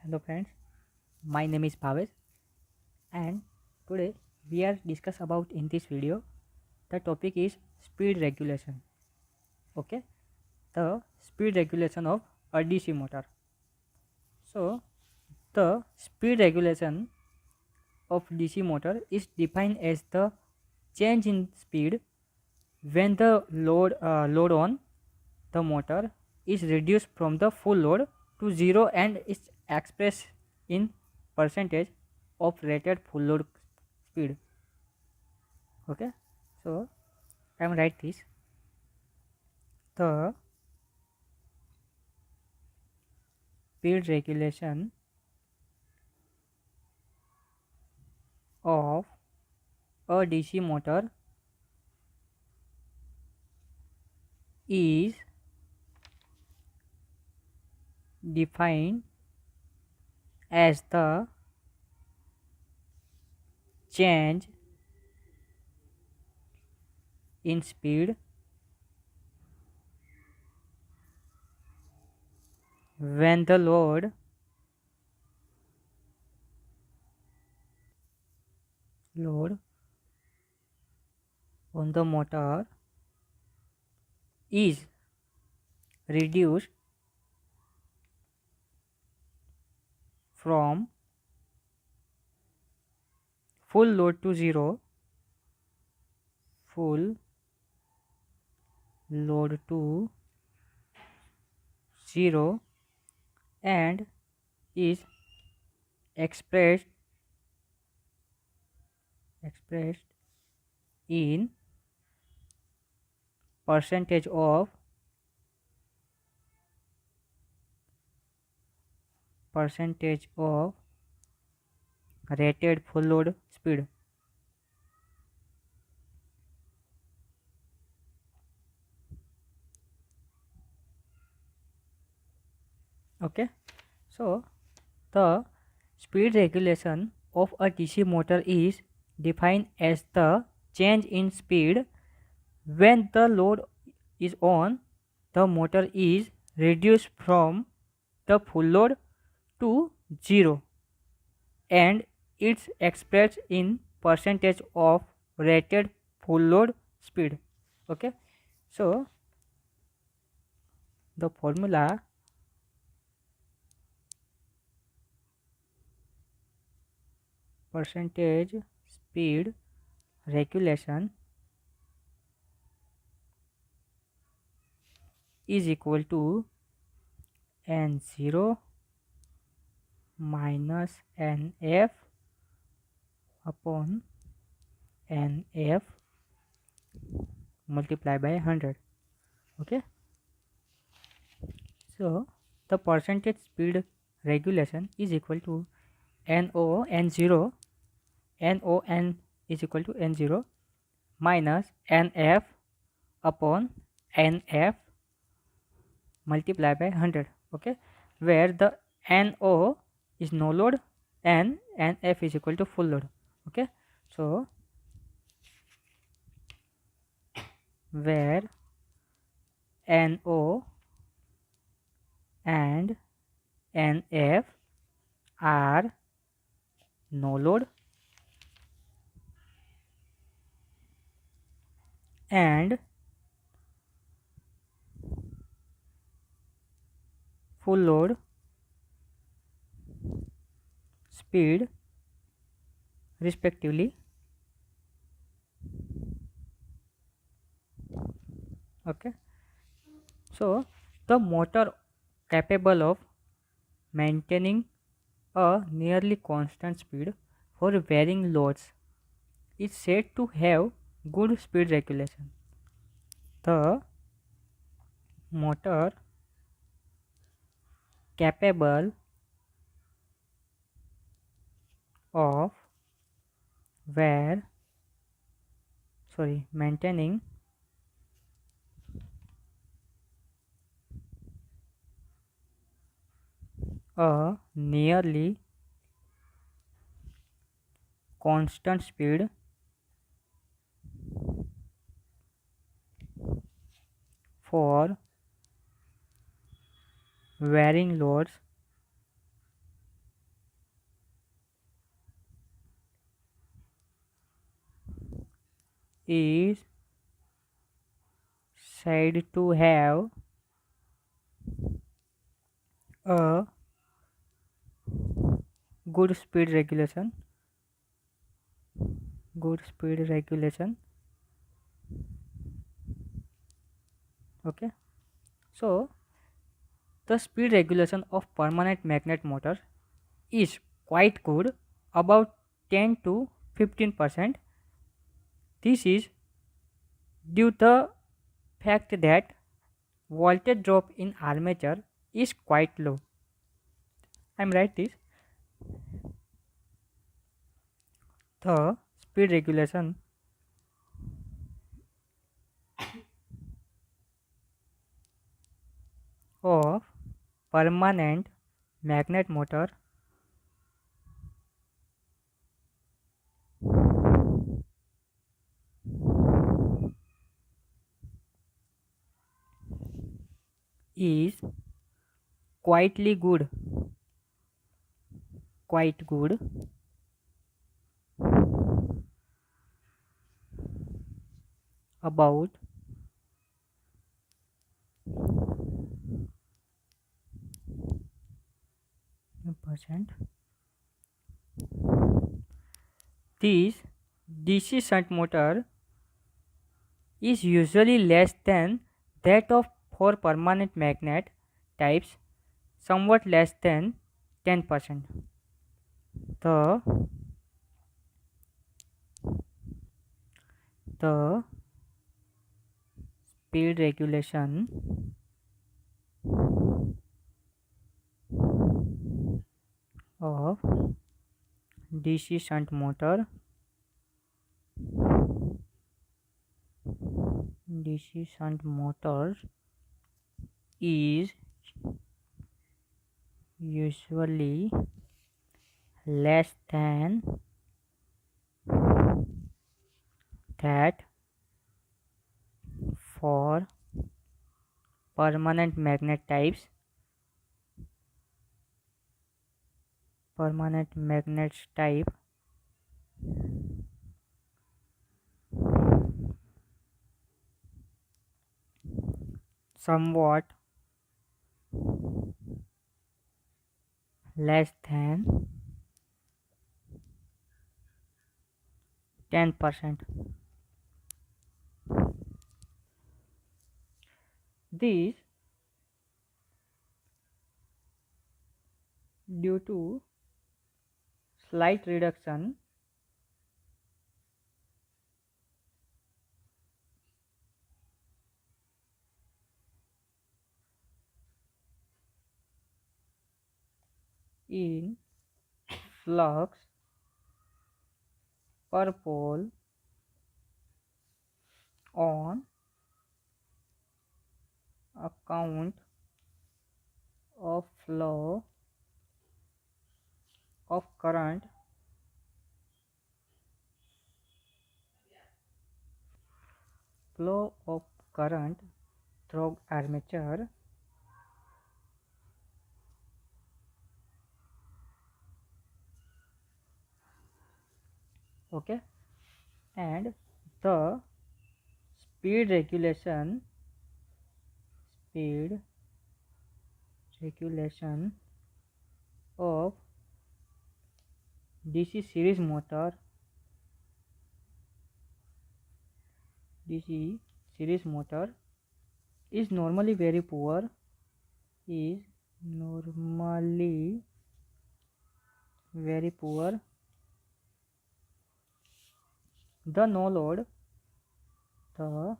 Hello friends, my name is Bhavesh and today we are discuss about in this video the topic is speed regulation. Okay, the speed regulation of a DC motor. So the speed regulation of DC motor is defined as the change in speed when the load on the motor is reduced from the full load to zero and is expressed in percentage of rated full load speed. Okay, so I am write this. The speed regulation of a DC motor is defined as the change in speed when the load on the motor is reduced from full load to zero, full load to zero, and is expressed in percentage of rated full load speed. Okay, so the speed regulation of a DC motor is defined as the change in speed when the load is on the motor is reduced from the full load to zero and it's expressed in percentage of rated full load speed. Okay, so the formula percentage speed regulation is equal to n0 minus nf upon nf multiplied by 100. Okay, so the percentage speed regulation is equal to n0 n is equal to n0 minus nf upon nf multiplied by 100. Okay, where the no is no load and nf is equal to full load. Okay, so where no and nf are no load and full load speed respectively. Okay, so the motor capable of maintaining a nearly constant speed for varying loads is said to have good speed regulation. The motor capable of maintaining a nearly constant speed for varying loads is said to have a good speed regulation. Good speed regulation. Okay. So the speed regulation of permanent magnet motor is quite good, about 10 to 15%. This is due to the fact that voltage drop in armature is quite low. I'm right this. The speed regulation of permanent magnet motor is quietly good, quite good, about 10%. This DC shunt motor is usually less than that of for permanent magnet types, somewhat less than 10%. The the speed regulation of DC shunt motor is usually less than that for permanent magnet types, permanent magnets type somewhat less than 10%. This due to slight reduction in flux per pole on account of flow of current through armature. Okay, and the speed regulation of DC series motor DC series motor is normally very poor, is normally very poor. The the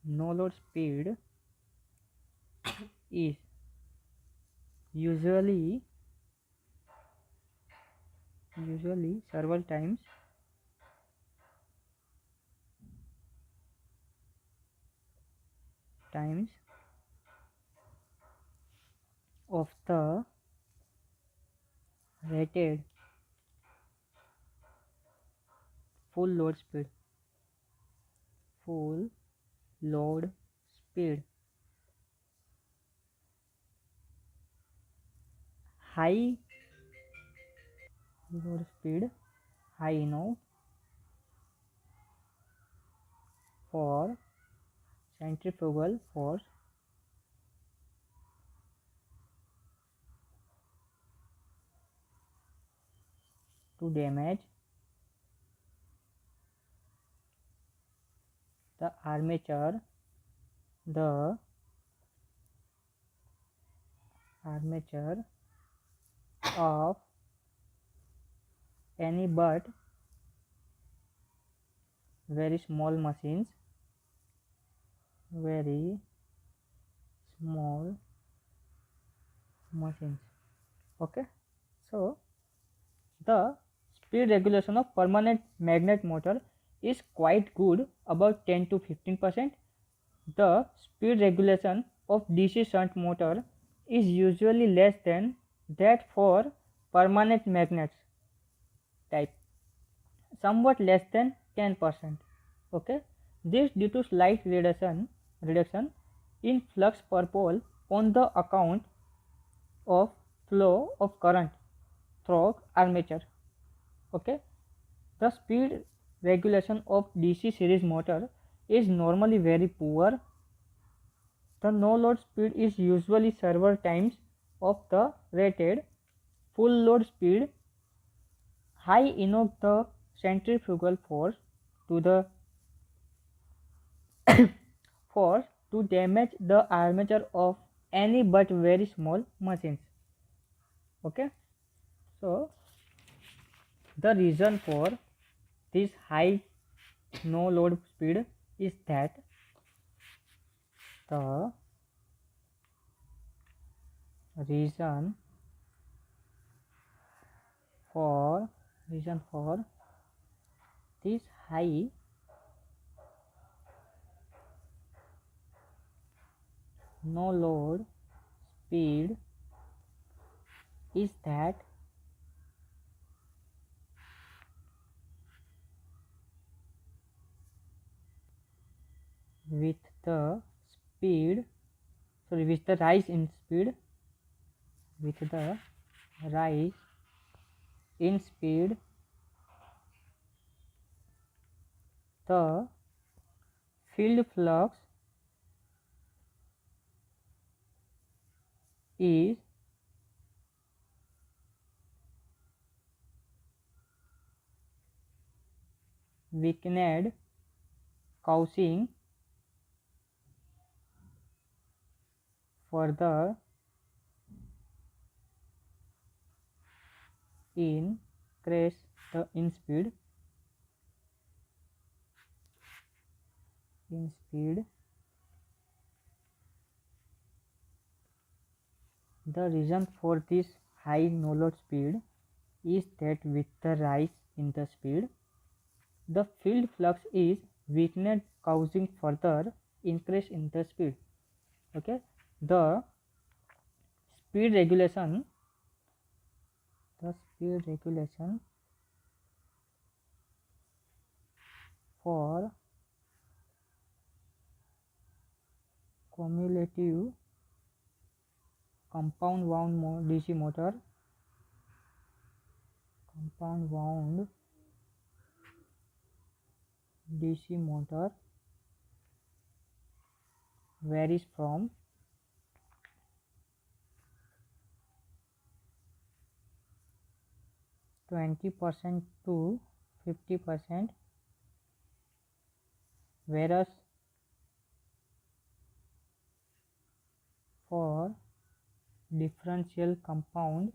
no load speed is usually several times of the rated full load speed. Full load speed. High load speed high enough for centrifugal force to damage the armature of any but very small machines. Okay, so the speed regulation of permanent magnet motor is quite good, about 10 to 15%. The speed regulation of DC shunt motor is usually less than that for permanent magnets type, somewhat less than 10%. Okay, this due to slight reduction in flux per pole on the account of flow of current through armature. Okay, the speed regulation of DC series motor is normally very poor. The no load speed is usually several times of the rated full load speed. High enough the centrifugal force to the force to damage the armature of any but very small machines. Okay, so the reason for this high no load speed is that the reason for this high no load speed is that with the rise in speed, the field flux is weakened, causing further increase in speed. The reason for this high no load speed is that with the rise in the speed, the field flux is weakened, causing further increase in the speed. Okay, the speed regulation for cumulative compound wound DC motor varies from 20% to 50%, whereas for differential compound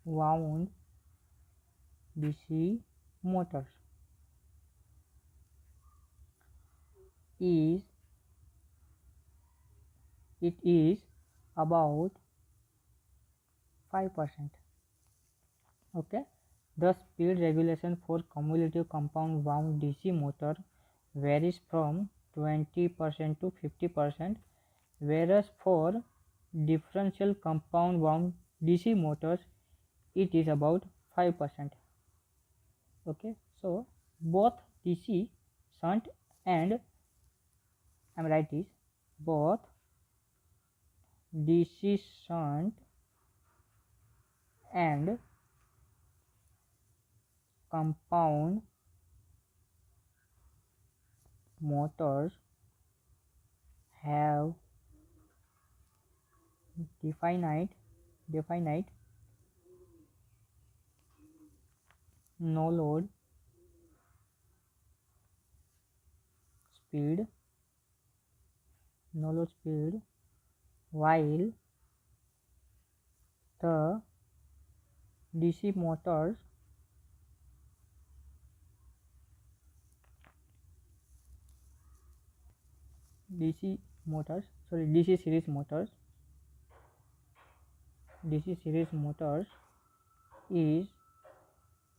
wound DC motors is about 5%. Okay, the speed regulation for cumulative compound wound DC motor varies from 20% to 50%, whereas for differential compound wound DC motors it is about 5%. Okay, so both DC shunt and both DC shunt and compound motors have definite no load speed while the DC motors DC series motors is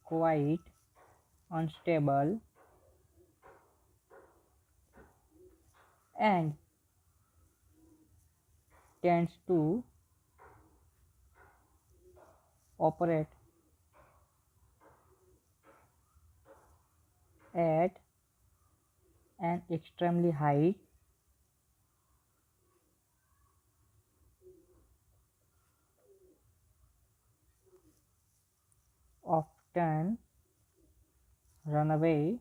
quite unstable and tends to operate at an extremely high often runaway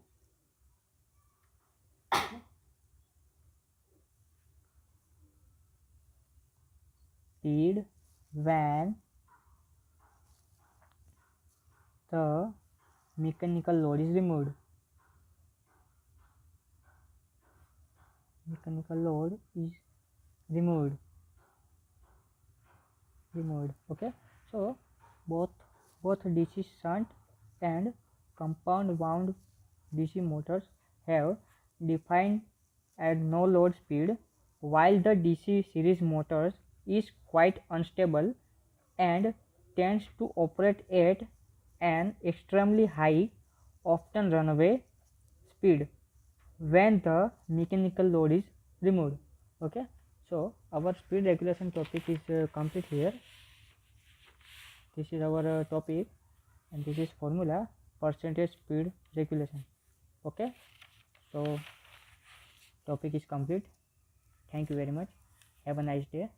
speed when the mechanical load is removed. Okay, so both DC shunt and compound wound DC motors have defined at no load speed, while the DC series motors is quite unstable and tends to operate at an extremely high, often runaway speed when the mechanical load is removed. Okay, so our speed regulation topic is complete here. This is our topic, and this is formula percentage speed regulation. Okay, so topic is complete. Thank you very much. Have a nice day.